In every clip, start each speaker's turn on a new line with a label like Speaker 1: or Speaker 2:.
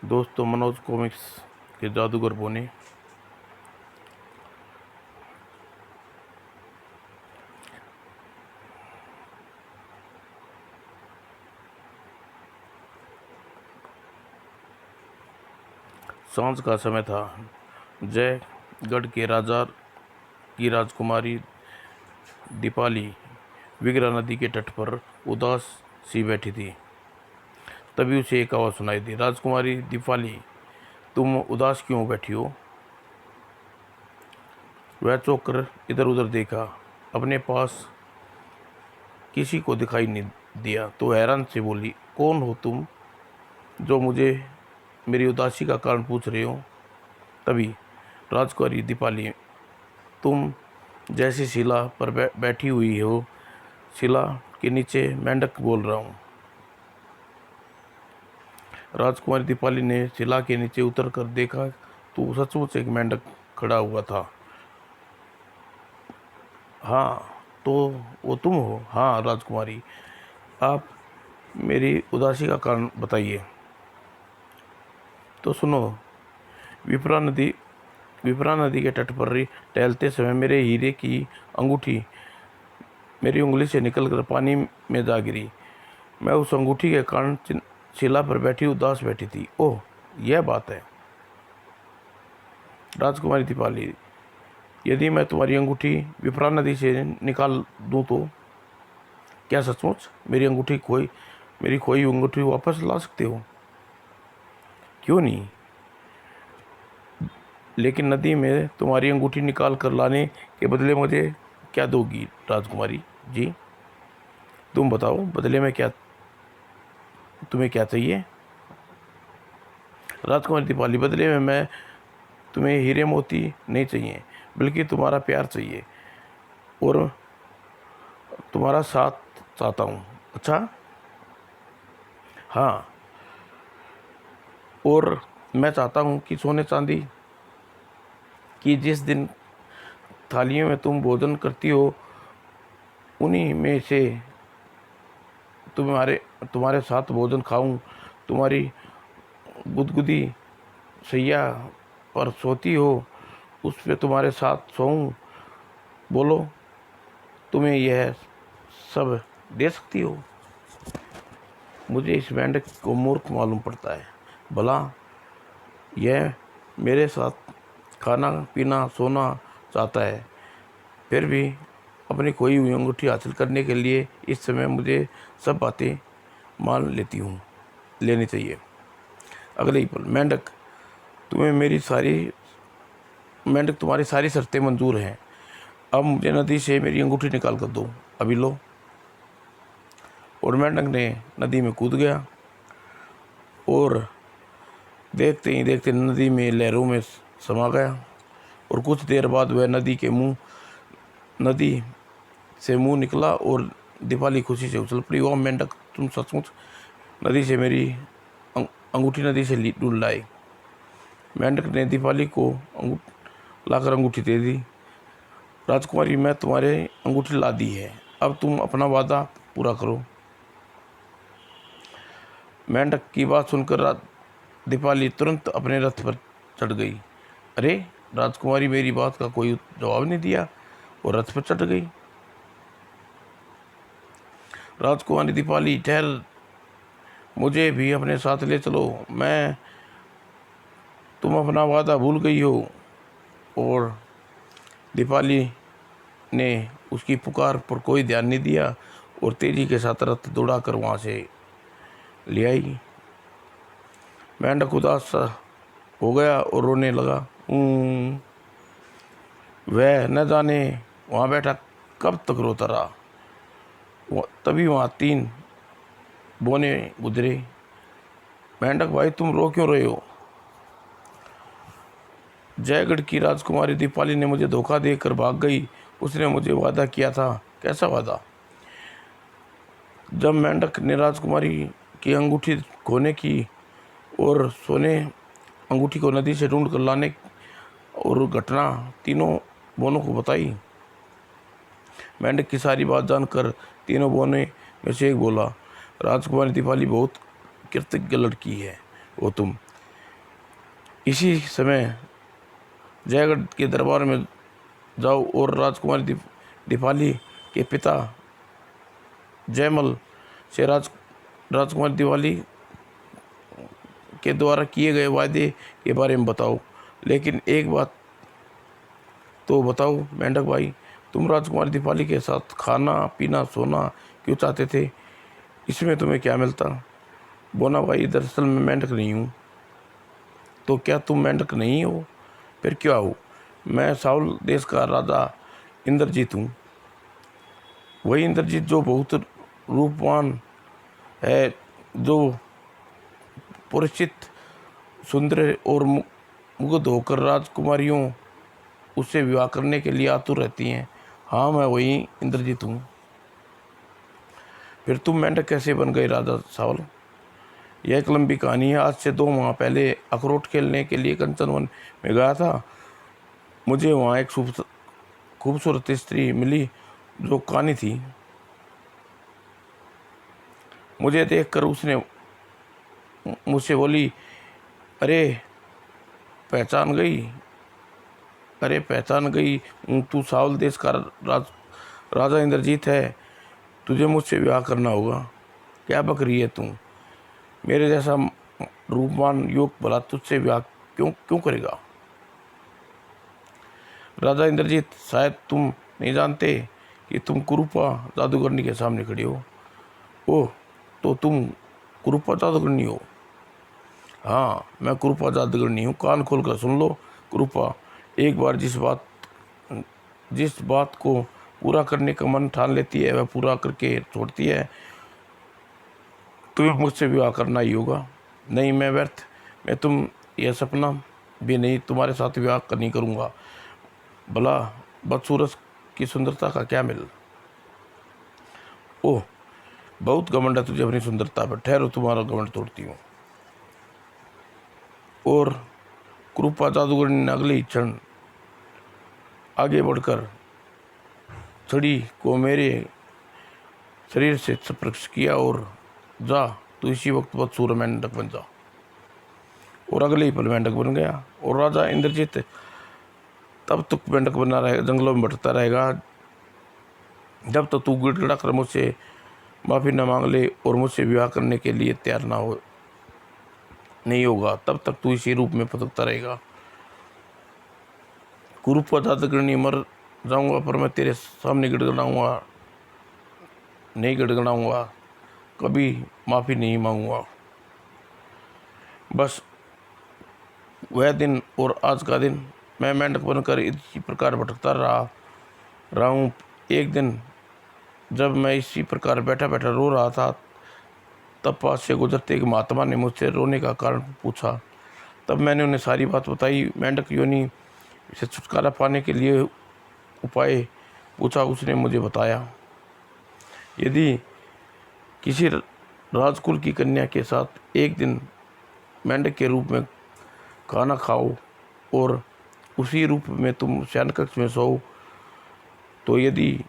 Speaker 1: दोस्तों, मनोज कॉमिक्स के जादूगर बोने। सांझ का समय था। जयगढ़ के राजा की राजकुमारी दीपाली विगरा नदी के तट पर उदास सी बैठी थी। तभी उसे एक आवाज़ सुनाई दी, राजकुमारी दीपाली, तुम उदास क्यों बैठी हो? वह चौंक कर इधर उधर देखा। अपने पास किसी को दिखाई नहीं दिया तो हैरान से बोली, कौन हो तुम जो मुझे मेरी उदासी का कारण पूछ रहे हो? तभी राजकुमारी दीपाली, तुम जैसी शिला पर बैठी हुई हो, शिला के नीचे मेंढक बोल रहा हूँ। राजकुमारी दीपाली ने शिला के नीचे उतर कर देखा तो सचमुच एक मेंढक खड़ा हुआ था। हाँ, तो वो तुम हो? हाँ राजकुमारी, आप मेरी उदासी का कारण बताइए। तो सुनो, विप्रा नदी के तट पर टहलते समय मेरे हीरे की अंगूठी मेरी उंगली से निकलकर पानी में जा गिरी। मैं उस अंगूठी के कारण शिला पर बैठी उदास बैठी थी। ओह, यह बात है। राजकुमारी दीपाली, यदि मैं तुम्हारी अंगूठी विप्रा नदी से निकाल दूं तो क्या सचमुच मेरी खोई अंगूठी वापस ला सकते हो? क्यों नहीं, लेकिन नदी में तुम्हारी अंगूठी निकाल कर लाने के बदले मुझे क्या दोगी राजकुमारी जी? तुम बताओ, बदले में क्या, तुम्हें क्या चाहिए? राजकुमारी दीपाली, बदले में मैं तुम्हें हीरे मोती नहीं चाहिए, बल्कि तुम्हारा प्यार चाहिए और तुम्हारा साथ चाहता हूँ। अच्छा? हाँ, और मैं चाहता हूँ कि सोने चांदी की जिस दिन थालियों में तुम भोजन करती हो, उन्हीं में से तुम्हारे साथ भोजन खाऊं। तुम्हारी गुदगुदी सैया पर सोती हो, उस पे तुम्हारे साथ सोऊं। बोलो, तुम्हें यह सब दे सकती हो? मुझे इस मेंढक को मूर्ख मालूम पड़ता है। भला यह मेरे साथ खाना पीना सोना चाहता है, फिर भी अपनी खोई हुई अंगूठी हासिल करने के लिए इस समय मुझे सब बातें मान लेनी चाहिए। अगले ही पल, मेंढक तुम्हारी सारी शर्तें मंजूर हैं। अब मुझे नदी से मेरी अंगूठी निकाल कर दो, अभी लो। और मेंढक ने नदी में कूद गया और देखते ही देखते नदी में लहरों में समा गया। और कुछ देर बाद वह नदी से मुंह निकला और दीपाली खुशी से उछल पड़ी। वह मेंढक, तुम सचमुच नदी से मेरी अंगूठी नदी से ढूंढ लाई। मेंढक ने दीपाली को लाकर अंगूठी दे दी। राजकुमारी, मैं तुम्हारे अंगूठी ला दी है, अब तुम अपना वादा पूरा करो। मेंढक की बात सुनकर दीपाली तुरंत अपने रथ पर चढ़ गई। अरे, राजकुमारी मेरी बात का कोई जवाब नहीं दिया और रथ पर चढ़ गई। राजकुमारी दीपाली, ठहर, मुझे भी अपने साथ ले चलो। तुम अपना वादा भूल गई हो। और दीपाली ने उसकी पुकार पर कोई ध्यान नहीं दिया और तेजी के साथ रथ दौड़ाकर वहाँ से ले आई। मेंढक उदास हो गया और रोने लगा। वह न जाने वहाँ बैठा कब तक रोता रहा। तभी वहाँ 3 बोने गुजरे। मेंढक भाई, तुम रो क्यों रहे हो? जयगढ़ की राजकुमारी दीपाली ने मुझे धोखा देकर भाग गई। उसने मुझे वादा किया था। कैसा वादा? जब मेंढक ने राजकुमारी की अंगूठी खोने की और सोने अंगूठी को नदी से ढूंढ कर लाने और घटना तीनों बोनों को बताई। मेंढक की सारी बात जानकर तीनों बोने में से एक बोला, राजकुमारी दीपाली बहुत कृतज्ञ लड़की है वो तुम। इसी समय जयगढ़ के दरबार में जाओ और राजकुमारी दीपाली के पिता जयमल से राजकुमारी दिवाली के द्वारा किए गए वादे के बारे में बताओ। लेकिन एक बात तो बताओ मेंढक भाई, तुम राजकुमारी दीपाली के साथ खाना पीना सोना क्यों चाहते थे? इसमें तुम्हें क्या मिलता? बोना भाई, दरअसल मैं मेंढक नहीं हूँ। तो क्या तुम मेंढक नहीं हो? फिर क्या हो? मैं साउल देश का राजा इंद्रजीत हूँ। वही इंद्रजीत जो बहुत रूपवान है, जो पुरस्चित सुंदर और मुग्ध होकर राजकुमारियों उससे विवाह करने के लिए आतुर रहती हैं। हाँ, मैं वही इंद्रजीत हूँ। फिर तुम मेंढक कैसे बन गए राजा सावल? यह एक लंबी कहानी है। आज से 2 माह पहले अखरोट खेलने के लिए कंचनवन में गया था। मुझे वहाँ एक खूबसूरत स्त्री मिली जो कानी थी। मुझे देखकर उसने मुझसे बोली, अरे पहचान गई अरे पहचान गई तू सावल देश का राजा इंद्रजीत है। तुझे मुझसे विवाह करना होगा। क्या बक रही है तू? मेरे जैसा रूपवान युवक भला तुझसे विवाह क्यों क्यों करेगा? राजा इंद्रजीत, शायद तुम नहीं जानते कि तुम कुरूपा जादूगरनी के सामने खड़ी हो। ओह, तो तुम कुरूपा जादूगरनी हो? हाँ, मैं कुरूपा जादूगरनी हूँ। कान खोल कर सुन लो कुरूपा, एक बार जिस बात को पूरा करने का मन ठान लेती है वह पूरा करके छोड़ती है। तुम्हें मुझसे विवाह करना ही होगा। नहीं, मैं व्यर्थ मैं तुम यह सपना भी नहीं तुम्हारे साथ विवाह नहीं करूँगा। भला बदसूरत की सुंदरता का क्या मिल? ओह, बहुत घमंड है तुझे अपनी सुंदरता पर। ठहरो, तुम्हारा घमंड तोड़ती हूँ। और कृपा जादूगरनी ने अगले ही क्षण आगे बढ़कर छड़ी को मेरे शरीर से स्पर्श किया और जा, तू इसी वक्त बदसूरत मेंढक बन जा। और अगले ही पल मेंढक बन गया। और राजा इंद्रजीत तब तक मेंढक बना रहेगा, जंगलों में भटकता रहेगा, जब तक तू गिड़गिड़ा कर मुझसे माफ़ी न मांग ले और मुझसे विवाह करने के लिए तैयार नहीं होगा। तब तक तू इसी रूप में भटकता रहेगा। कुरूप जादूगरनी, मर जाऊंगा पर मैं तेरे सामने गिड़गिड़ाऊंगा नहीं, गिड़गिड़ाऊंगा, कभी माफ़ी नहीं मांगूंगा। बस वह दिन और आज का दिन मैं मेंढक बनकर इसी प्रकार भटकता रहा हूँ। एक दिन जब मैं इसी प्रकार बैठा बैठा रो रहा था, तब पास से गुजरते एक महात्मा ने मुझसे रोने का कारण पूछा। तब मैंने उन्हें सारी बात बताई। मेंढक योनि से छुटकारा पाने के लिए उपाय पूछा। उसने मुझे बताया, यदि किसी राजकुल की कन्या के साथ एक दिन मेंढक के रूप में खाना खाओ और उसी रूप में तुम शयनकक्ष में सोओ, तो यदि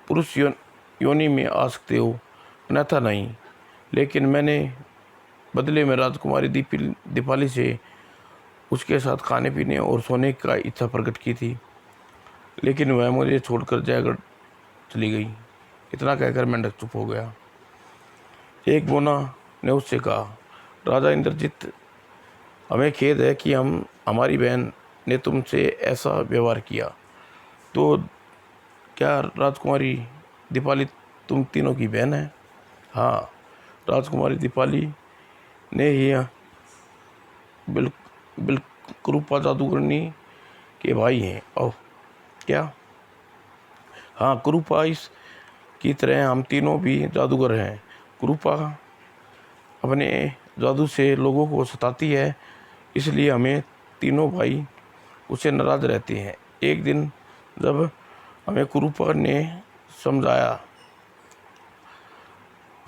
Speaker 1: पुरुष योनि में आ सकते हो, अन्यथा नहीं। लेकिन मैंने बदले में राजकुमारी दीपाली से उसके साथ खाने पीने और सोने का इच्छा प्रकट की थी, लेकिन वह मुझे छोड़कर जयगढ़ चली गई। इतना कहकर मेंढक चुप हो गया। एक बोना ने उससे कहा, राजा इंद्रजीत, हमें खेद है कि हमारी बहन ने तुमसे ऐसा व्यवहार किया। तो क्या राजकुमारी दीपाली तुम तीनों की बहन है? हाँ, राजकुमारी दीपाली ने ही कृपा जादूगरनी के भाई हैं। ओह, क्या? हाँ, कृपा इस की तरह हम तीनों भी जादूगर हैं। कृपा अपने जादू से लोगों को सताती है, इसलिए हमें तीनों भाई उसे नाराज रहते हैं। एक दिन जब हमें कृपा ने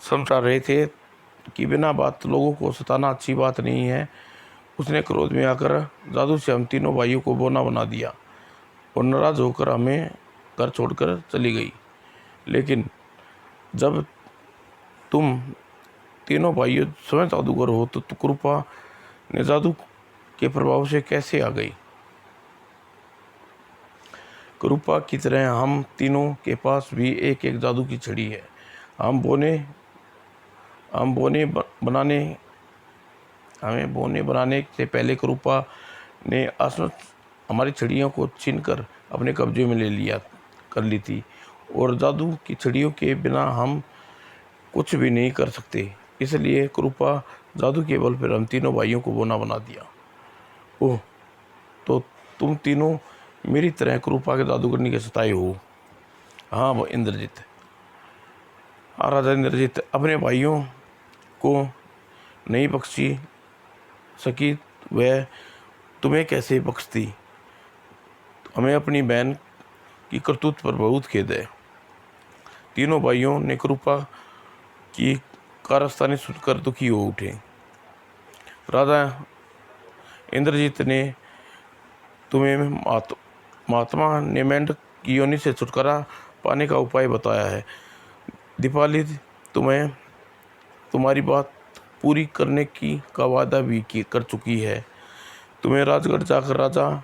Speaker 1: समझा रहे थे कि बिना बात लोगों को सताना अच्छी बात नहीं है, उसने क्रोध में आकर जादू से हम तीनों भाइयों को बोना बना दिया और नाराज होकर हमें घर छोड़कर चली गई। लेकिन जब तुम तीनों भाइयों स्वयं जादूगर हो तो कृपा ने जादू के प्रभाव से कैसे आ गई। कृपा की तरह हम तीनों के पास भी एक एक जादू की छड़ी है। हम बोने बनाने से पहले कृपा ने असमत हमारी छड़ियों को छीनकर अपने कब्जे में ले ली थी, और जादू की छड़ियों के बिना हम कुछ भी नहीं कर सकते। इसलिए कृपा जादू के बल पर हम तीनों भाइयों को बोना बना दिया। ओह, तो तुम तीनों मेरी तरह कृपा के जादूगरनी के सताए हो। हाँ वो इंद्रजीत। हाँ राजा इंद्रजीत, अपने भाइयों को नहीं बख्शी सकी, वह तुम्हें कैसे बख्शती। हमें अपनी बहन की करतूत पर बहुत खेद है। तीनों भाइयों ने कृपा की कारस्तानी सुनकर दुखी हो उठे। राजा इंद्रजीत ने तुम्हें महात्मा ने मेंढक की योनि से छुटकारा पाने का उपाय बताया है। दीपाली तुम्हारी बात पूरी करने का वादा भी कर चुकी है। तुम्हें राजगढ़ जाकर राजा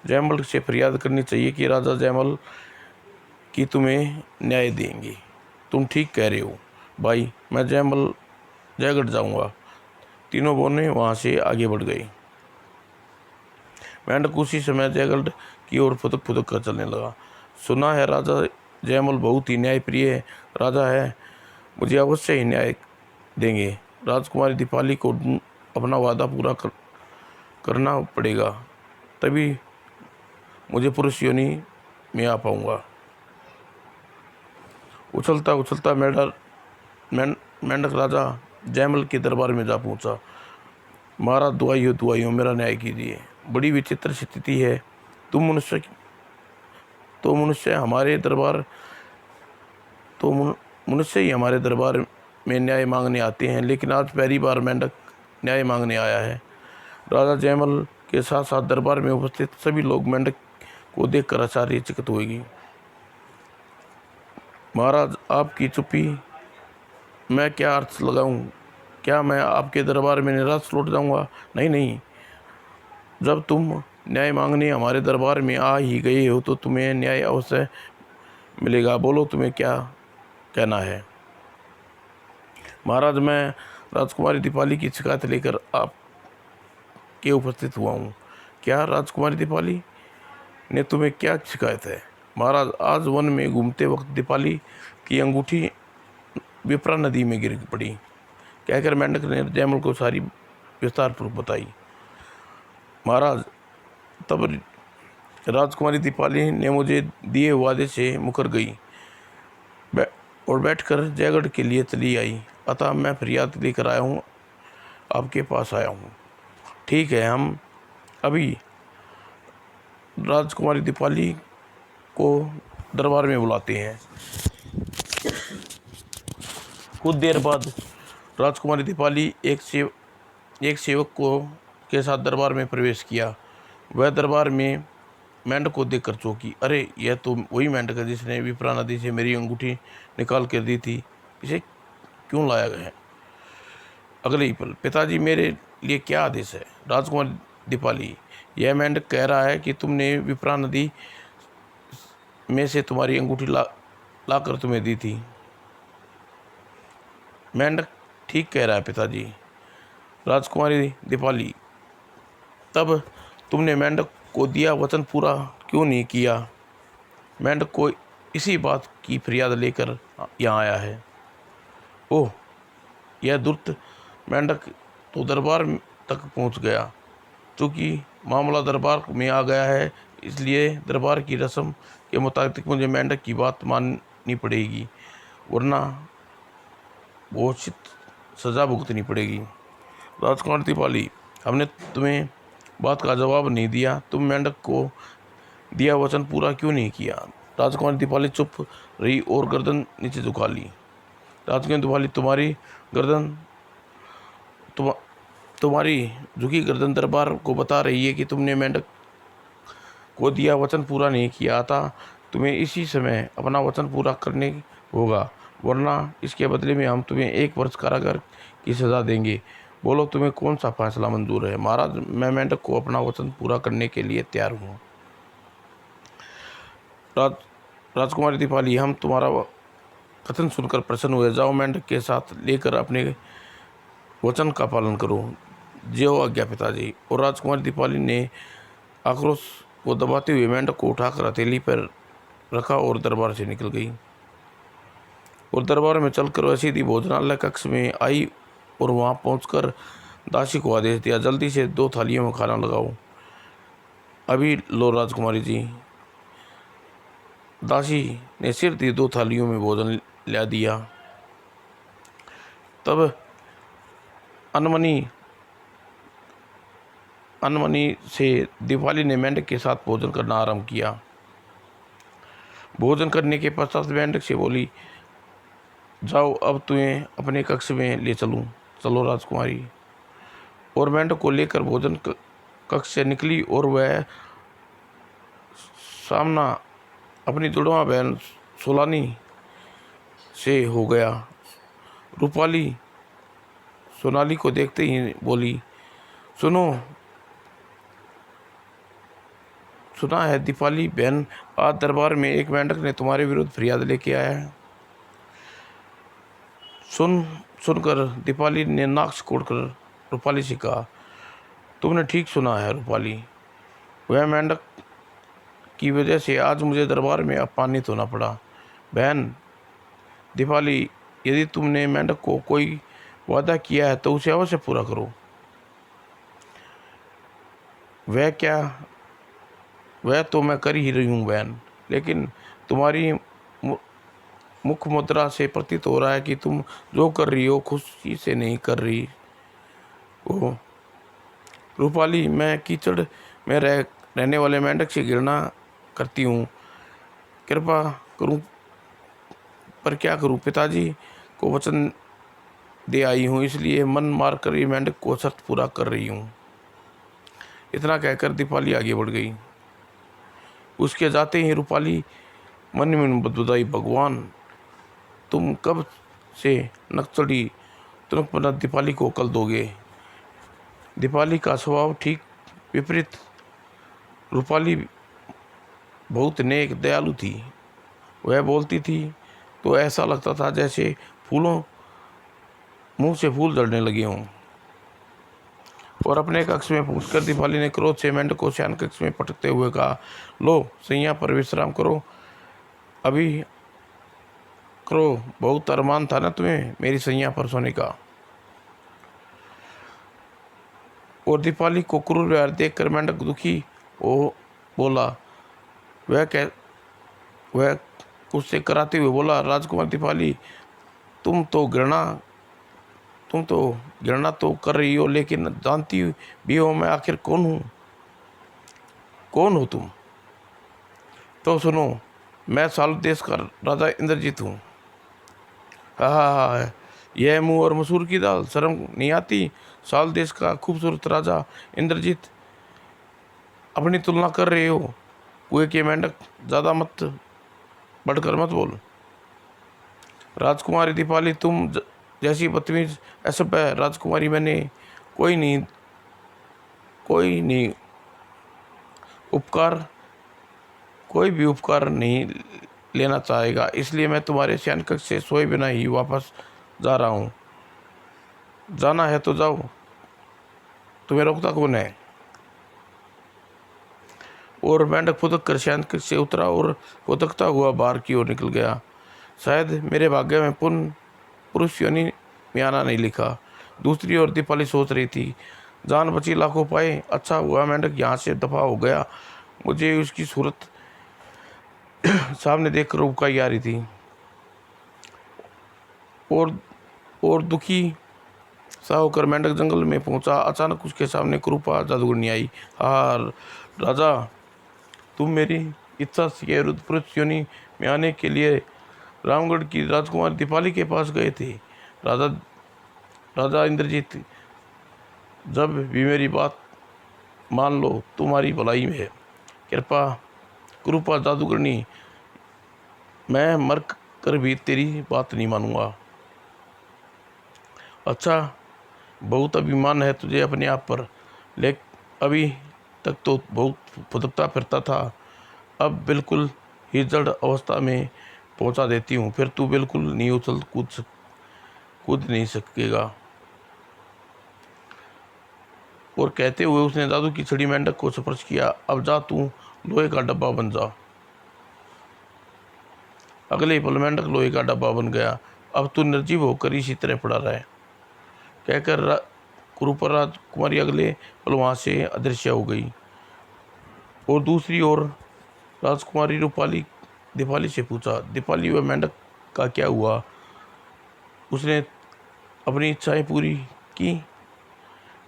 Speaker 1: जयमल से फरियाद करनी चाहिए कि राजा जयमल की तुम्हें न्याय देंगे। तुम ठीक कह रहे हो भाई, मैं जयगढ़ जाऊंगा। तीनों बोने वहां से आगे बढ़ गए। मेंढक उसी समय जयगढ़ की ओर फुदक फुदक कर चलने लगा। सुना है राजा जयमल बहुत ही न्यायप्रिय राजा है, मुझे अवश्य ही न्याय देंगे। राजकुमारी दीपाली को अपना वादा पूरा करना पड़ेगा, तभी मुझे पुरुष योनि में आ पाऊंगा। उछलता उछलता मेंढक राजा जयमल के दरबार में जा पहुंचा। महाराज दुआई हो, मेरा न्याय कीजिए। बड़ी विचित्र स्थिति है। मनुष्य ही हमारे दरबार में न्याय मांगने आते हैं, लेकिन आज पहली बार मेंढक न्याय मांगने आया है। राजा जयमल के साथ साथ दरबार में उपस्थित सभी लोग मेंढक को देखकर आश्चर्यचकित होगी। महाराज, आपकी चुप्पी मैं क्या अर्थ लगाऊं? क्या मैं आपके दरबार में निराश लौट जाऊंगा? नहीं, जब तुम न्याय मांगने हमारे दरबार में आ ही गए हो तो तुम्हें न्याय अवश्य मिलेगा। बोलो, तुम्हें क्या कहना है? महाराज, मैं राजकुमारी दीपाली की शिकायत लेकर आपके उपस्थित हुआ हूँ। क्या राजकुमारी दीपाली ने तुम्हें क्या शिकायत है? महाराज, आज वन में घूमते वक्त दीपाली की अंगूठी विप्रा नदी में गिर पड़ी। कहकर मेंढक ने जयमल को सारी विस्तारपूर्वक बताई। महाराज, तब राजकुमारी दीपाली ने मुझे दिए वादे से मुकर गई और बैठकर जयगढ़ के लिए चली आई। अतः मैं फरियाद लेकर आया हूँ, आपके पास आया हूँ। ठीक है, हम अभी राजकुमारी दीपाली को दरबार में बुलाते हैं। कुछ देर बाद राजकुमारी दीपाली एक सेवक के साथ दरबार में प्रवेश किया। वह दरबार में मेंढक को देखकर चौंकी। अरे, यह तो वही मेंढक है जिसने विप्रा नदी से मेरी अंगूठी निकाल कर दी थी। इसे क्यों लाया गया है? अगले ही पल, पिताजी, मेरे लिए क्या आदेश है? राजकुमारी दीपाली, यह मेंढक कह रहा है कि तुमने विप्रा नदी में से तुम्हारी अंगूठी ला कर तुम्हें दी थी। मेंढक ठीक कह रहा है पिताजी। राजकुमारी दीपाली, तब तुमने मेंढक को दिया वचन पूरा क्यों नहीं किया? मेंढक को इसी बात की फरियाद लेकर यहाँ आया है। ओह, यह दुष्ट मेंढक तो दरबार तक पहुँच गया। चूँकि मामला दरबार में आ गया है, इसलिए दरबार की रस्म के मुताबिक मुझे मेंढक की बात माननी पड़ेगी, वरना बहुत सज़ा भुगतनी पड़ेगी। राजकुमार दीपाली, हमने तुम्हें बात का जवाब नहीं दिया। तुम मेंढक को दिया वचन पूरा क्यों नहीं किया? राजकुमार दीपाली चुप रही और गर्दन नीचे झुका ली। राजकुमार दीपाली, तुम्हारी झुकी गर्दन दरबार को बता रही है कि तुमने मेंढक को दिया वचन पूरा नहीं किया था। तुम्हें इसी समय अपना वचन पूरा करने होगा, वरना इसके बदले में हम तुम्हें 1 वर्ष कारागार की सज़ा देंगे। बोलो तुम्हें कौन सा फैसला मंजूर है। महाराज, मैं मेंढक को अपना वचन पूरा करने के लिए तैयार हूँ। राज राजकुमारी दीपाली, हम तुम्हारा कथन सुनकर प्रसन्न हुए। जाओ, मेंढक के साथ लेकर अपने वचन का पालन करो। जो आज्ञा पिताजी। और राजकुमारी दीपाली ने आक्रोश को दबाते हुए मेंढक को उठाकर हथेली पर रखा और दरबार से निकल गई। और दरबार में चलकर वह सीधी भोजनालय कक्ष में आई और वहां पहुंचकर दासी को आदेश दिया, जल्दी से 2 थालियों में खाना लगाओ। अभी लो राजकुमारी जी। दासी ने सिर दी, 2 थालियों में भोजन ला दिया। तब अनमनी से दीपाली ने मेंढक के साथ भोजन करना आरंभ किया। भोजन करने के पश्चात मेंढक से बोली, जाओ, अब तुम्हें अपने कक्ष में ले चलूं। चलो राजकुमारी। और मेंढक को लेकर भोजन कक्ष से निकली और वह सामना अपनी जुड़वा बहन सोलानी से हो गया। रूपाली सोनाली को देखते ही बोली, सुना है दीपाली बहन, आज दरबार में एक मेंढक ने तुम्हारे विरुद्ध फरियाद लेके आया है। सुनकर दीपाली ने नाक सिकोड़कर रूपाली से कहा, तुमने ठीक सुना है रूपाली, वह मेंढक की वजह से आज मुझे दरबार में अपमानित होना पड़ा। बहन दीपाली, यदि तुमने मेंढक को कोई वादा किया है तो उसे अवश्य पूरा करो। वह तो मैं कर ही रही हूँ बहन, लेकिन तुम्हारी मुख मुद्रा से प्रतीत हो रहा है कि तुम जो कर रही हो खुशी से नहीं कर रही हो। रूपाली, मैं कीचड़ में रहने वाले मेंढक से घृणा करती हूँ। कृपा करूँ, पर क्या करूँ, पिताजी को वचन दे आई हूँ, इसलिए मन मार कर ये मेंढक को शर्त पूरा कर रही हूँ। इतना कहकर दीपाली आगे बढ़ गई। उसके जाते ही रूपाली मन में बदबुदाई, भगवान, तुम कब से नक्सली तुनकपना दीपाली को कल दोगे। दीपाली का स्वभाव ठीक विपरीत। रूपाली बहुत नेक दयालु थी। वह बोलती थी तो ऐसा लगता था जैसे मुंह से फूल झड़ने लगे हों। और अपने कक्ष में पहुंचकर दीपाली ने क्रोध से मेंढक को शयन कक्ष में पटकते हुए कहा, लो सैया पर विश्राम करो, अभी करो, बहुत अरमान था ना तुम्हें मेरी सैया पर सोने का। और दीपाली को क्रूर व्यवहार देखकर मेंढक दुखी हो बोला, वह उससे कराते हुए बोला, राजकुमार दीपाली, तुम तो घृणा तो कर रही हो, लेकिन जानती भी हो मैं आखिर कौन हूँ। कौन हो तुम? तो सुनो, मैं साल देश का राजा इंद्रजीत हूँ। हा, यह मुँह और मसूर की दाल, शर्म नहीं आती? साल देश का खूबसूरत राजा इंद्रजीत अपनी तुलना कर रहे हो? कुएं के मेंढक, ज़्यादा मत बढ़कर मत बोल। राजकुमारी दीपाली, तुम जैसी बदतमीज असभ्य राजकुमारी मैंने कोई भी उपकार नहीं लेना चाहेगा, इसलिए मैं तुम्हारे शयन कक्ष से सोए बिना ही वापस जा रहा हूँ। जाना है तो जाओ, तुम्हें रोकता कौन है। और मेंढक फुदक कर शयन कक्ष से उतरा और फुदकता हुआ बाहर की ओर निकल गया। शायद मेरे भाग्य में पुरुष योनि में आना नहीं लिखा। दूसरी ओर दीपाली सोच रही थी, जान बची लाखों पाए, अच्छा हुआ मेंढक यहाँ से दफा हो गया। मुझे उसकी सूरत सामने देखकर उबकाई आ रही थी। और दुखी सा होकर मेंढक जंगल में पहुंचा। अचानक उसके सामने कुरूपा जादूगरनी आई। हाँ राजा, तुम मेरी इच्छा के विरुद्ध पुरुष योनि में आने के लिए रामगढ़ की राजकुमारी दीपाली के पास गए थे। राजा इंद्रजीत, जब भी मेरी बात मान लो, तुम्हारी भलाई में है। कृपा जादूगरनी, मैं मर कर भी तेरी बात नहीं मानूंगा। अच्छा, बहुत अभिमान है तुझे अपने आप पर, लेकिन अभी तक तो बहुत फुदकता फिरता था, अब बिल्कुल ही जड़ अवस्था में पहुंचा देती हूँ, फिर तू बिल्कुल नहीं उछल कूद नहीं सकेगा। और कहते हुए उसने जादू की छड़ी मेंढक को स्पर्श किया। अब जा, तू लोहे का डब्बा बन जा। अगले ही पल मेंढक लोहे का डब्बा बन गया। अब तू निर्जीव होकर इसी तरह पड़ा रहे, कहकर कुरूपर राजकुमारी अगले पल वहां से अदृश्य हो गई। और दूसरी ओर राजकुमारी रूपाली दीपाली से पूछा, दीपाली व मेंढक का क्या हुआ? उसने अपनी इच्छाएं पूरी की?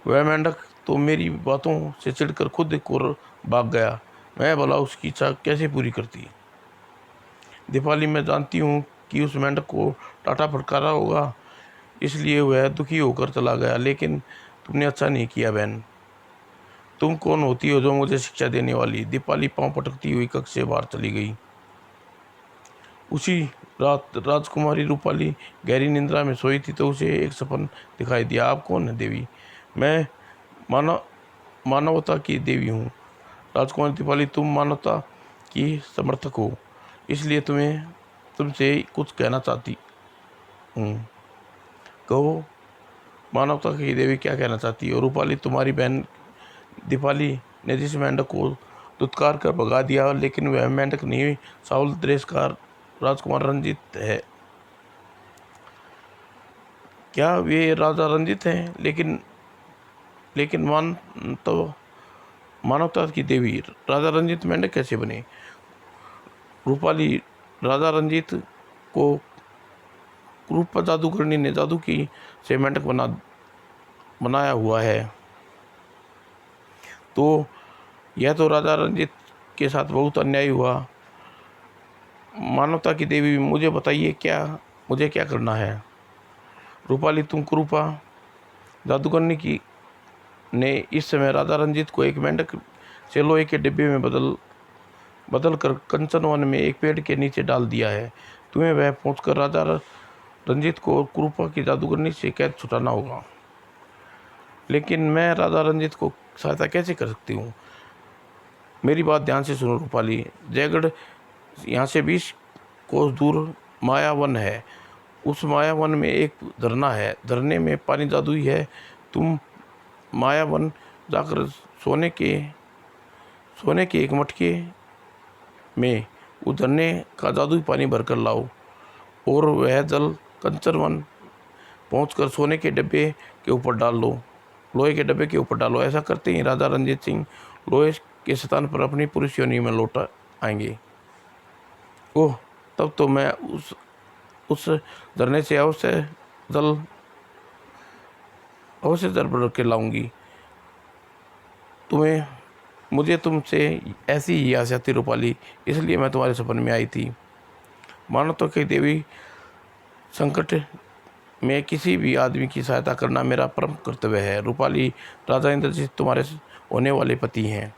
Speaker 1: वह मेंढक तो मेरी बातों से चिढ़कर खुद को भाग गया, मैं भला उसकी इच्छा कैसे पूरी करती? दीपाली, मैं जानती हूँ कि उस मेंढक को टाटा फटकारा होगा, इसलिए वह दुखी होकर चला गया, लेकिन तुमने अच्छा नहीं किया बहन। तुम कौन होती हो जो मुझे शिक्षा देने वाली? दीपाली पांव पटकती हुई कक्ष से बाहर चली गई। उसी रात राजकुमारी रूपाली गहरी निंद्रा में सोई थी तो उसे एक सपन दिखाई दिया। आप कौन है देवी? मैं मानवता की देवी हूँ। राजकुमारी दीपाली, तुम मानवता की समर्थक हो, इसलिए तुमसे कुछ कहना चाहती हूँ। कहो मानवता की देवी, क्या कहना चाहती हो? रूपाली, तुम्हारी बहन दीपाली ने जिस मेंढक को दुत्कार कर भगा दिया, लेकिन वह मेंढक नहीं, साउल देश का राजकुमार रंजीत है। क्या वे राजा रंजीत हैं? लेकिन मानवता की देवी, राजा रंजीत मेंढक कैसे बने? रूपाली, राजा रंजीत को क्रूप जादूगरनी ने जादू की से मेंढक बनाया हुआ है। तो यह तो राजा रंजीत के साथ बहुत अन्याय हुआ। मानवता की देवी, मुझे बताइए मुझे क्या करना है? रूपाली, तुम क्रूपा जादूगरनी की ने इस समय राजा रंजीत को एक मेंढक से लोहे के डिब्बे में बदल कर कंचन वन में एक पेड़ के नीचे डाल दिया है। तुम्हें वह पहुंचकर राजा रंजीत को क्रूपा की जादूगरनी से कैद छुटाना होगा। लेकिन मैं राजा रंजीत को सहायता कैसे कर सकती हूँ? मेरी बात ध्यान से सुनो रूपाली। जयगढ़ यहाँ से 20 कोस दूर मायावन है। उस मायावन में एक झरना है, झरने में पानी जादुई है। तुम मायावन जाकर सोने के एक मटके में उस झरने का जादुई पानी भरकर लाओ और वह जल कंचनवन पहुंचकर सोने के डब्बे के ऊपर डाल लो, लोहे के डब्बे के ऊपर डालो। ऐसा करते ही राजा रंजीत सिंह लोहे के स्थान पर अपनी पूरी योनि में लौट आएंगे। ओह, तब तो मैं उस झरने से अवश्य जल भर के लाऊंगी। मुझे तुमसे ऐसी ही आशा थी रूपाली, इसलिए मैं तुम्हारे सपन में आई थी। मानो तो कि देवी, संकट में किसी भी आदमी की सहायता करना मेरा परम कर्तव्य है। रूपाली, राजा इंद्रजीत तुम्हारे होने वाले पति हैं।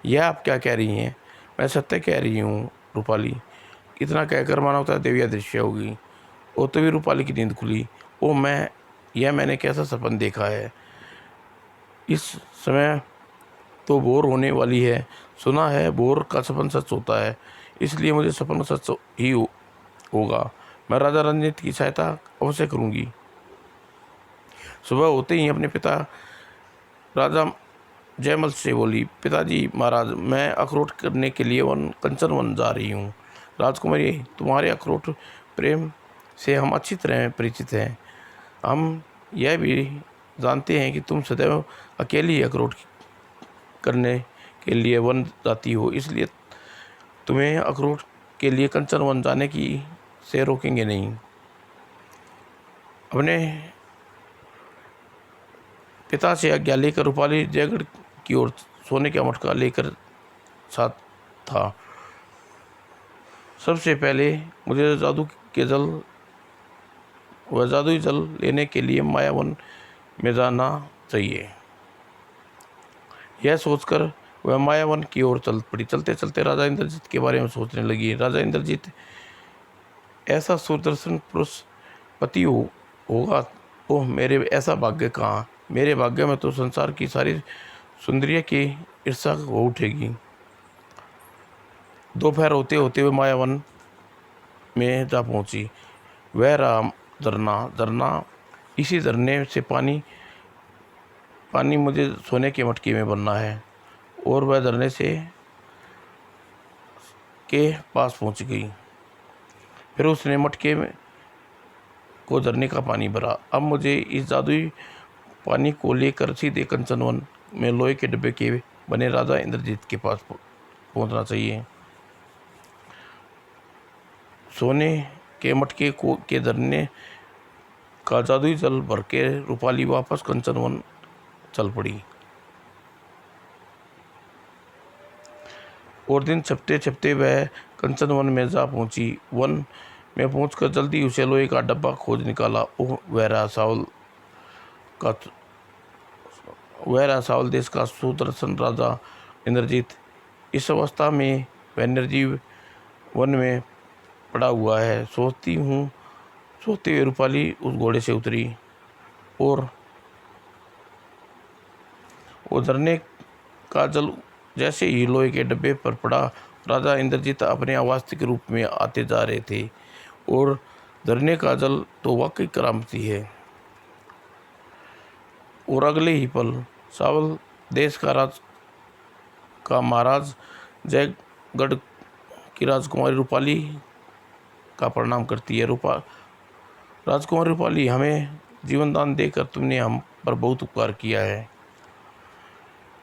Speaker 1: यह आप क्या कह रही हैं? मैं सत्य कह रही हूँ रूपाली। इतना कहकर मानवता देवी अदृश्य होगी। और तभी रूपाली की नींद खुली। ओ, मैंने कैसा सपन देखा है? इस समय तो भोर होने वाली है। सुना है भोर का सपन सच होता है, इसलिए मुझे सपन सच ही होगा। मैं राजा रंजीत की सहायता अवश्य करूंगी। सुबह होते ही अपने पिता राजा जयमल से बोली, पिताजी महाराज, मैं अखरोट करने के लिए कंचन वन जा रही हूँ। राजकुमारी, तुम्हारे अखरोट प्रेम से हम अच्छी तरह परिचित हैं। हम यह भी जानते हैं कि तुम सदैव अकेली अखरोट करने के लिए वन जाती हो, इसलिए तुम्हें अखरोट के लिए कंचन वन जाने की से रोकेंगे नहीं। अपने पिता से आज्ञा लेकर रूपाली जयगढ़ की ओर सोने का मटका लेकर साथ था। सबसे पहले मुझे जादुई जल लेने के लिए मायावन में जाना चाहिए। यह सोचकर वह मायावन की ओर चल पड़ी। चलते चलते राजा इंद्रजीत के बारे में सोचने लगी। राजा इंद्रजीत ऐसा सुदर्शन पुरुष पति होगा ओह मेरे ऐसा भाग्य कहाँ, मेरे भाग्य में तो संसार की सारी सुंदरिया की ईर्षा हो उठेगी। दोपहर होते होते हुए मायावन में जा पहुंची। वह रहा झरना। झरना, इसी झरने से पानी पानी मुझे सोने के मटके में बनना है। और वह झरने से के पास पहुंच गई। फिर उसने मटके में को झरने का पानी भरा। अब मुझे इस जादुई पानी को लेकर सीधे कंचनवन में लोहे के डिब्बे के बने राजा इंद्रजीत के पास पहुंचना चाहिए। सोने के मटके को के झरने का जादुई जल भर के रूपाली वापस कंचनवन चल पड़ी। और दिन छपते छपते वह कंचनवन में जा पहुंची। वन में पहुंचकर जल्दी उसे लोहे का डब्बा खोज निकाला। ओह वह रहा सावल देश का सुदर्शन राजा इंद्रजीत। इस अवस्था में वह निर्जीव वन में पड़ा हुआ है। सोचते हुए रूपाली उस घोड़े से उतरी और झरने का जल जैसे ही लोहे के डब्बे पर पड़ा, राजा इंद्रजीत अपने अवास्तविक रूप में आते जा रहे थे। और झरने का जल तो वाकई करामती है। और अगले ही पल सावल देश का महाराज जयगढ़ की राजकुमारी रूपाली का प्रणाम करती है। राजकुमारी रूपाली, हमें जीवन दान देकर तुमने हम पर बहुत उपकार किया है।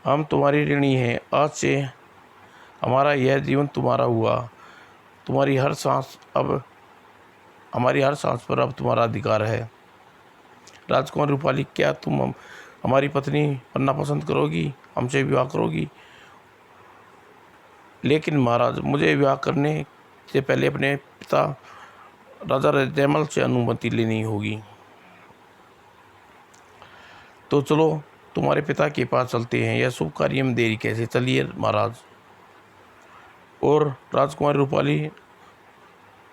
Speaker 1: हम तुम्हारी ऋणी हैं। आज से हमारा यह जीवन तुम्हारा हुआ। हमारी हर सांस पर अब तुम्हारा अधिकार है। राजकुमारी रूपाली, क्या तुम हमारी पत्नी बनना पसंद करोगी, हमसे विवाह करोगी? लेकिन महाराज, मुझे विवाह करने से पहले अपने पिता राजा जयमल से अनुमति लेनी होगी। तो चलो तुम्हारे पिता के पास चलते हैं, यह शुभ कार्य में देरी कैसे। चलिए महाराज। और राजकुमारी रूपाली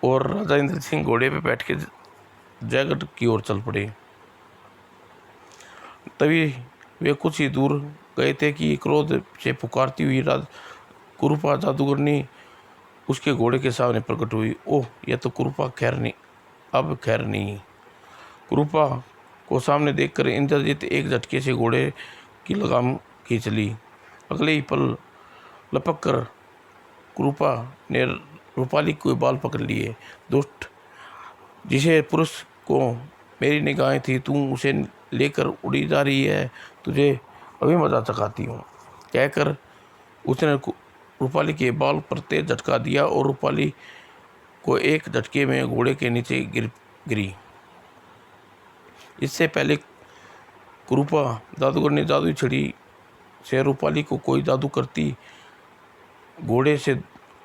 Speaker 1: और राजा इंद्र सिंह घोड़े पे बैठ के जयगढ़ की ओर चल पड़े। तभी वे कुछ ही दूर गए थे कि क्रोध से पुकारती हुई कुरूपा जादूगरनी उसके घोड़े के सामने प्रकट हुई। ओह, यह तो कुरूपा खैर नहीं। कुरूपा को सामने देखकर इंद्रजीत एक झटके से घोड़े की लगाम खींच ली। अगले ही पल लपक कर कुरूपा ने रूपाली के बाल पकड़ लिए। दुष्ट, जिसे पुरुष को मेरी निगाहें थी, तू उसे लेकर उड़ी जा रही है, तुझे अभी मजा चखाती हूँ, कहकर उसने रूपाली के बाल पर तेज झटका दिया और रूपाली को एक झटके में घोड़े के नीचे गिरी। इससे पहले कुरूपा जादूगर ने जादुई छड़ी से रूपाली को कोई जादू करती घोड़े से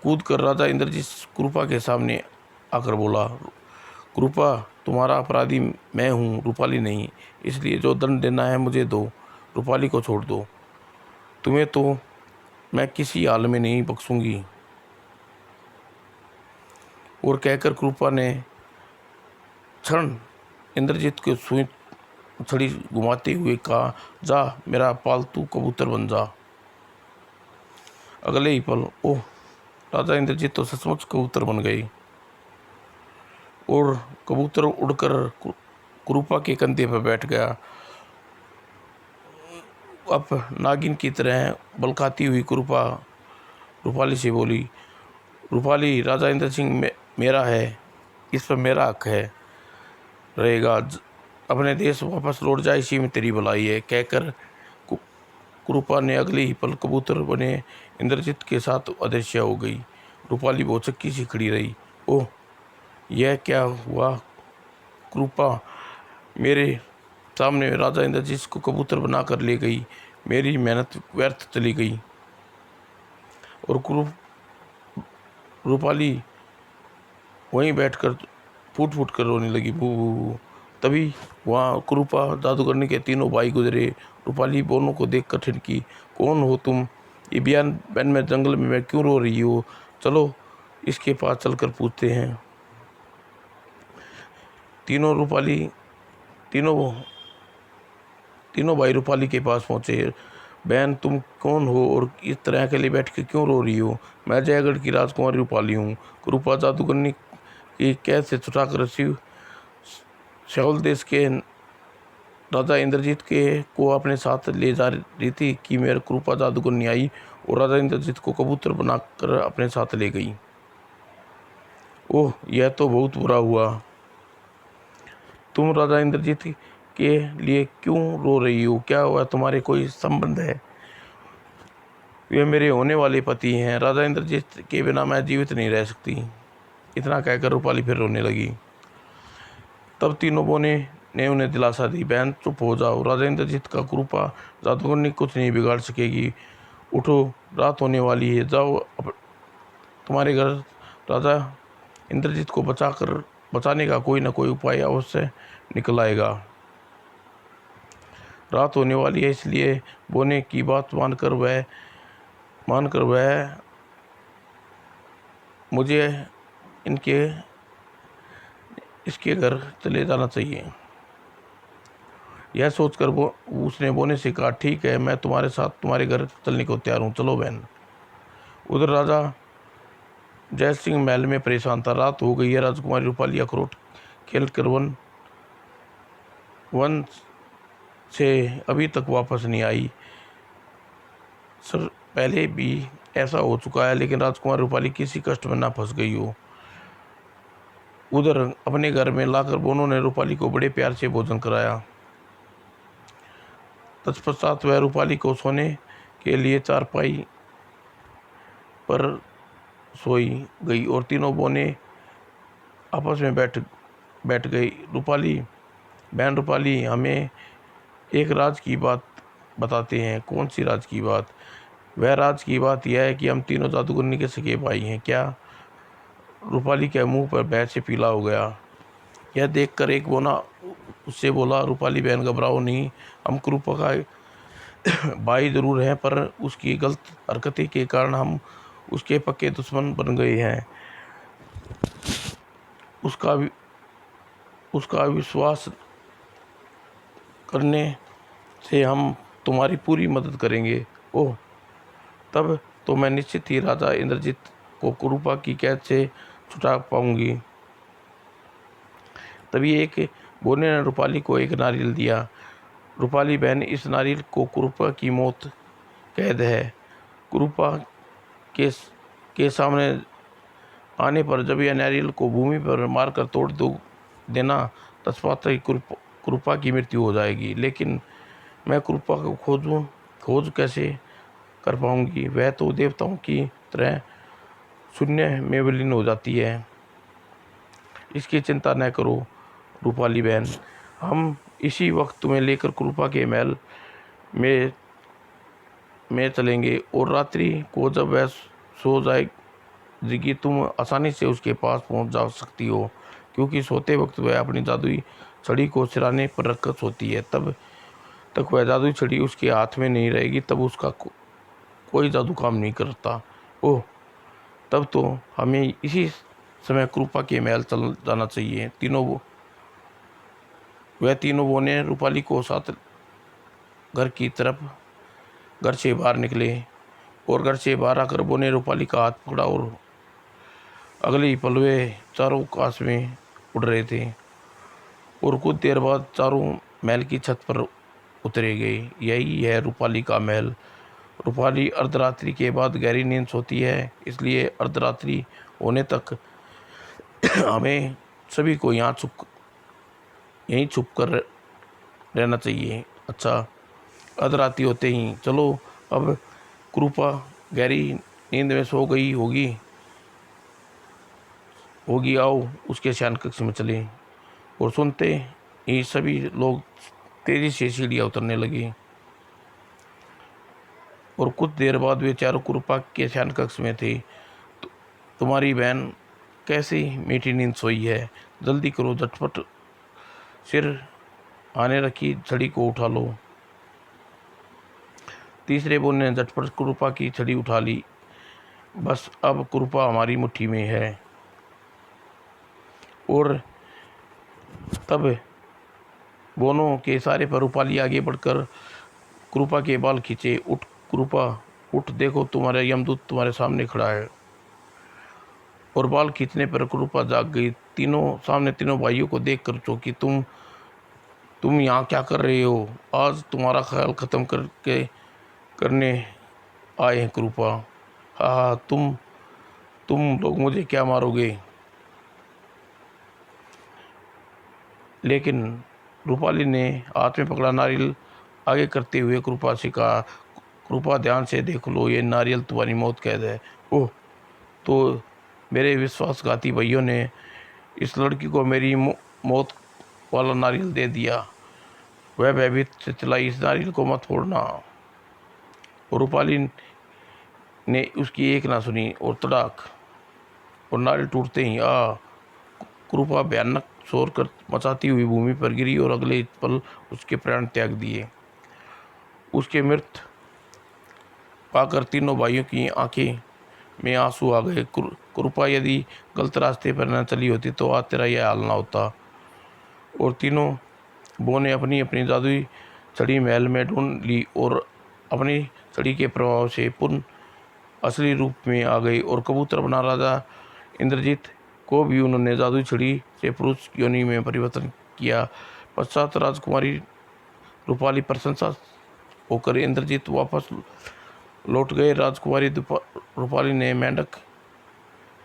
Speaker 1: कूदकर राजा इंद्रजीत कुरूपा के सामने आकर बोला, कुरूपा, तुम्हारा अपराधी मैं हूँ, रूपाली नहीं। इसलिए जो दंड देना है मुझे दो, रूपाली को छोड़ दो। तुम्हें तो मैं किसी हाल में नहीं बख्शूंगी। और कहकर कुरूपा ने क्षण इंद्रजीत को सुई छड़ी घुमाते हुए कहा, जा मेरा पालतू कबूतर बन जा। अगले ही पल ओह, राजा इंद्रजीत तो सचमुच कबूतर बन गए और कबूतर उड़कर कुरूपा के कंधे पर बैठ गया। अब नागिन की तरह बलखाती हुई कुरूपा रूपाली से बोली, रूपाली, राजा इंद्र सिंह मेरा है, इस पर मेरा हक है रहेगा। अपने देश वापस लौट जा, इसी में तेरी भलाई है। कहकर कुरूपा ने अगले ही पल कबूतर बने इंद्रजीत के साथ अदृश्य हो गई। रूपाली भौचक्की सी खड़ी रही। ओह, यह क्या हुआ? कुरूपा मेरे सामने राजा इंद्रजीत को कबूतर बनाकर ले गई। मेरी मेहनत व्यर्थ चली गई। और रूपाली वहीं बैठकर फूट फूट कर रोने लगी। बू बू बू। तभी वहाँ कुरूपा जादूगरनी के तीनों भाई गुजरे। रूपाली दोनों को देख कर ठिठकी, कौन हो तुम? ये बयान में जंगल में मैं क्यों रो रही हो? चलो इसके पास चलकर पूछते हैं। तीनों तीनों भाई रूपाली के पास पहुंचे। बहन, तुम कौन हो और इस तरह अकेले बैठ के क्यों रो रही हो? मैं जयगढ़ की राजकुमारी रूपाली हूँ। रूपा जादूगरनी की कैद से छुटा कर श्यावल देश के राजा इंद्रजीत के को अपने साथ ले जा रही थी कि मेरे कृपा जादूगरनी आई और राजा इंद्रजीत को कबूतर बनाकर अपने साथ ले गई। ओह, यह तो बहुत बुरा हुआ। तुम राजा इंद्रजीत के लिए क्यों रो रही हो? क्या हुआ? तुम्हारे कोई संबंध है? वे मेरे होने वाले पति हैं। राजा इंद्रजीत के बिना मैं जीवित नहीं रह सकती। इतना कहकर रूपाली फिर रोने लगी। तब तीनों बोने ने उन्हें दिलासा दी। बहन, चुप हो जाओ। राजा इंद्रजीत का कृपा जादूगरनी कुछ नहीं बिगाड़ सकेगी। उठो, रात होने वाली है। जाओ, तुम्हारे घर राजा इंद्रजीत को बचाने का कोई ना कोई उपाय अवश्य निकल आएगा। रात होने वाली है, इसलिए बोने की बात मानकर वह मुझे इसके घर चले जाना चाहिए। यह सोचकर उसने बोने से कहा, ठीक है, मैं तुम्हारे साथ तुम्हारे घर चलने को तैयार हूँ। चलो बहन। उधर राजा जय सिंह महल में परेशान था। रात हो गई है। राजकुमारी रूपाली अखरोट खेल कर वन से अभी तक वापस नहीं आई। सर, पहले भी ऐसा हो चुका है, लेकिन राजकुमारी रूपाली किसी कष्ट में ना फंस गई हो। उधर अपने घर में लाकर बोनों ने रूपाली को बड़े प्यार से भोजन कराया। तत्पश्चात वह रूपाली को सोने के लिए चारपाई पर सोई गई और तीनों बोने आपस में बैठ गई। बहन रूपाली, हमें एक राज की बात बताते हैं। कौन सी राज की बात? वह राज की बात यह है कि हम तीनों जादूगरनी के सगे भाई हैं। क्या? रूपाली के मुंह पर भय से पीला हो गया। यह देखकर एक बोना उससे बोला, रूपाली बहन, घबराओ नहीं। हम कृपा का भाई जरूर हैं, पर उसकी गलत हरकतें के कारण हम उसके पक्के दुश्मन बन गए हैं। उसका विश्वास करने से हम तुम्हारी पूरी मदद करेंगे। ओह, तब तो मैं निश्चित ही राजा इंद्रजीत को कुरूपा की कैद से छुटा पाऊंगी। तभी एक बोने ने रूपाली को एक नारियल दिया। रूपाली बहन, इस नारियल को कुरूपा की मौत कैद है। कुरूपा के सामने आने पर जब यह नारियल को भूमि पर मारकर तोड़ देना, तत्पश्चात ही कुरूपा की मृत्यु हो जाएगी। लेकिन मैं कुरूपा को खोज कैसे कर पाऊंगी? वह तो देवताओं की तरह शून्य में विलीन हो जाती है। इसकी चिंता न करो रूपाली बहन, हम इसी वक्त तुम्हें लेकर कुरूपा के महल में चलेंगे और रात्रि को जब वह सो जाएगी, तुम आसानी से उसके पास पहुंच जा सकती हो, क्योंकि सोते वक्त वह अपनी जादुई छड़ी को सिराने पर रखकर सोती है। तब तक वह जादुई छड़ी उसके हाथ में नहीं रहेगी, तब उसका कोई जादू काम नहीं करता। ओह, तब तो हमें इसी समय कृपा के महल चल जाना चाहिए। वह तीनों बोने रूपाली को साथ घर से बाहर निकले और घर से बाहर आकर बोने रूपाली का हाथ पकड़ा और अगले ही पल वे चारों आकाश में उड़ रहे थे और कुछ देर बाद चारों महल की छत पर उतरे गए। यही है रूपाली का महल। रूपाली अर्धरात्रि के बाद गहरी नींद सोती है, इसलिए अर्धरात्रि होने तक हमें सभी को यहीं छुप कर रहना चाहिए। अच्छा, अर्धरात्रि होते ही चलो, अब कृपा गहरी नींद में सो गई होगी, आओ उसके शयन कक्ष में चले। और सुनते ही सभी लोग तेजी से सीढ़ियाँ उतरने लगे और कुछ देर बाद वे चारों कृपा के शयन कक्ष में थे। तुम्हारी बहन कैसी मीठी नींद सोई है, जल्दी करो, झटपट सिर आने रखी छड़ी को उठा लो। तीसरे बोल ने झटपट कृपा की छड़ी उठा ली। बस अब कृपा हमारी मुट्ठी में है। और तब दोनों के इशारे पर रूपाली आगे बढ़कर कृपा के बाल खींचे। उठ कृपा, उठ, देखो तुम्हारा यमदूत तुम्हारे सामने खड़ा है। और बाल खींचने पर कृपा जाग गई। तीनों भाइयों को देखकर चौंकी। तुम यहाँ क्या कर रहे हो? आज तुम्हारा ख्याल खत्म करने आए हैं कृपा। हाँ, तुम लोग मुझे क्या मारोगे? लेकिन रूपाली ने हाथ में पकड़ा नारियल आगे करते हुए कृपा से कहा, कृपा, ध्यान से देख लो, ये नारियल तुम्हारी मौत कैद है। ओह, तो मेरे विश्वासघाती भाइयों ने इस लड़की को मेरी मौत वाला नारियल दे दिया। वह भयभीत से चिल्लाई, इस नारियल को मत फोड़ना। और रूपाली ने उसकी एक ना सुनी और तड़ाक, और नारियल टूटते ही कृपा भयानक शोर कर मचाती हुई भूमि पर गिरी और अगले पल उसके प्राण त्याग दिए। उसके मृत पाकर तीनों भाइयों की आंखें में आंसू आ गए। कृपा यदि गलत रास्ते पर न चली होती तो आज तेरा यह हाल ना होता। और तीनों बो ने अपनी अपनी जादुई छड़ी महल में ढूंढ ली और अपनी छड़ी के प्रभाव से पुनः असली रूप में आ गई। और कबूतर बना राजा इंद्रजीत को भी उन्होंने जादुई छड़ी से पुरुष योनि में परिवर्तन किया। पश्चात राजकुमारी रूपाली प्रशंसा होकर इंद्रजीत वापस लौट गए। राजकुमारी रूपाली ने मेंढक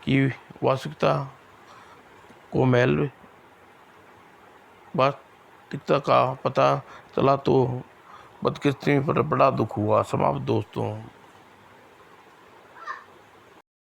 Speaker 1: की वास्तविकता को महल वास्तविकता का पता चला तो बदकिस्मती पर बड़ा दुख हुआ। समाप्त दोस्तों।